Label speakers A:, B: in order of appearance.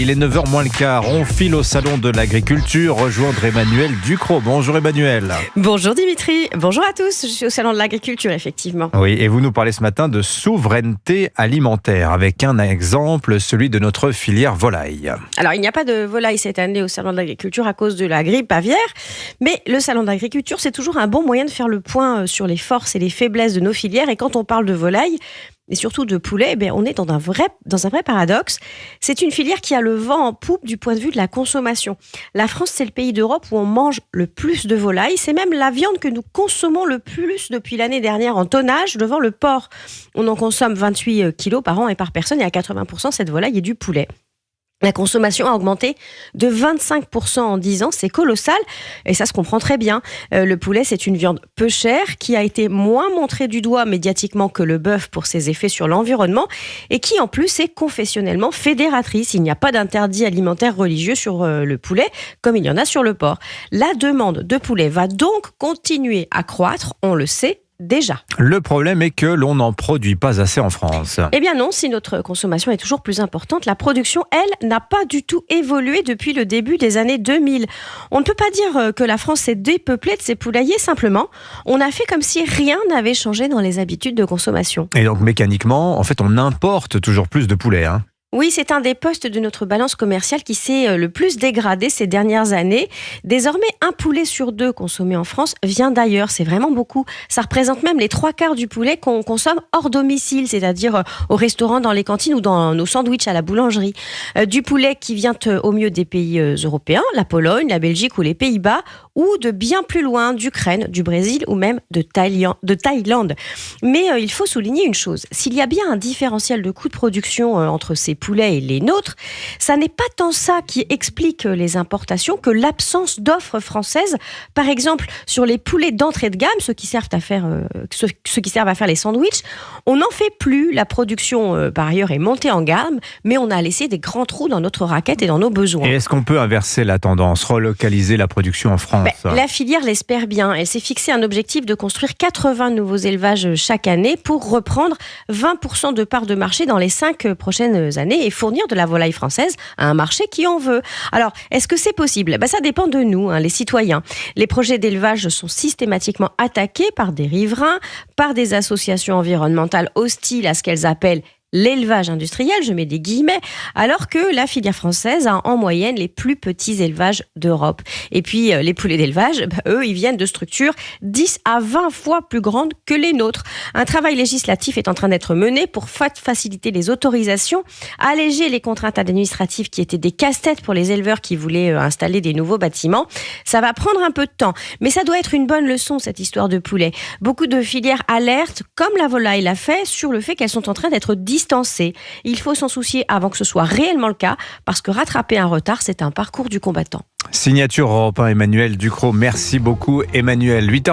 A: Il est 9h moins le quart, on file au salon de l'agriculture, rejoindre Emmanuel Ducrot. Bonjour Emmanuel.
B: Bonjour Dimitri, bonjour à tous, je suis au salon de l'agriculture effectivement.
A: Oui, et vous nous parlez ce matin de souveraineté alimentaire, avec un exemple, celui de notre filière volaille.
B: Alors il n'y a pas de volaille cette année au salon de l'agriculture à cause de la grippe aviaire, mais le salon de l'agriculture c'est toujours un bon moyen de faire le point sur les forces et les faiblesses de nos filières, et quand on parle de volaille, et surtout de poulet, on est dans un vrai paradoxe. C'est une filière qui a le vent en poupe du point de vue de la consommation. La France, c'est le pays d'Europe où on mange le plus de volailles. C'est même la viande que nous consommons le plus depuis l'année dernière en tonnage devant le porc. On en consomme 28 kilos par an et par personne, et à 80%, cette volaille est du poulet. La consommation a augmenté de 25% en 10 ans, c'est colossal et ça se comprend très bien. Le poulet, c'est une viande peu chère qui a été moins montrée du doigt médiatiquement que le bœuf pour ses effets sur l'environnement et qui en plus est confessionnellement fédératrice. Il n'y a pas d'interdit alimentaire religieux sur le poulet comme il y en a sur le porc. La demande de poulet va donc continuer à croître, on le sait déjà.
A: Le problème est que l'on n'en produit pas assez en France.
B: Eh bien non, si notre consommation est toujours plus importante, la production, elle, n'a pas du tout évolué depuis le début des années 2000. On ne peut pas dire que la France s'est dépeuplée de ses poulaillers, simplement. On a fait comme si rien n'avait changé dans les habitudes de consommation.
A: Et donc mécaniquement, en fait, on importe toujours plus de poulet, hein.
B: Oui, c'est un des postes de notre balance commerciale qui s'est le plus dégradé ces dernières années. Désormais, un poulet sur 2 consommé en France vient d'ailleurs. C'est vraiment beaucoup. Ça représente même les 3/4 du poulet qu'on consomme hors domicile, c'est-à-dire au restaurant, dans les cantines ou dans nos sandwichs à la boulangerie. Du poulet qui vient au mieux des pays européens, la Pologne, la Belgique ou les Pays-Bas, ou de bien plus loin, d'Ukraine, du Brésil ou même de Thaïlande. Mais il faut souligner une chose. S'il y a bien un différentiel de coût de production entre ces poulets et les nôtres, ça n'est pas tant ça qui explique les importations que l'absence d'offres françaises. Par exemple, sur les poulets d'entrée de gamme, ceux qui servent à faire les sandwichs, on n'en fait plus. La production, par ailleurs, est montée en gamme, mais on a laissé des grands trous dans notre raquette et dans nos besoins.
A: Et est-ce qu'on peut inverser la tendance, relocaliser la production en France ?
B: La filière l'espère bien. Elle s'est fixé un objectif de construire 80 nouveaux élevages chaque année pour reprendre 20% de part de marché dans les 5 prochaines années et fournir de la volaille française à un marché qui en veut. Alors, est-ce que c'est possible ? Ça dépend de nous, les citoyens. Les projets d'élevage sont systématiquement attaqués par des riverains, par des associations environnementales hostiles à ce qu'elles appellent l'élevage industriel, je mets des guillemets, alors que la filière française a en moyenne les plus petits élevages d'Europe. Et puis les poulets d'élevage, eux, ils viennent de structures 10 à 20 fois plus grandes que les nôtres. Un travail législatif est en train d'être mené pour faciliter les autorisations, alléger les contraintes administratives qui étaient des casse-têtes pour les éleveurs qui voulaient installer des nouveaux bâtiments. Ça va prendre un peu de temps, mais ça doit être une bonne leçon, cette histoire de poulet. Beaucoup de filières alertent, comme la volaille l'a fait, sur le fait qu'elles sont en train d'être distancées. Il faut s'en soucier avant que ce soit réellement le cas, parce que rattraper un retard, c'est un parcours du combattant.
A: Signature Europe 1, Emmanuel Ducrot. Merci beaucoup Emmanuel.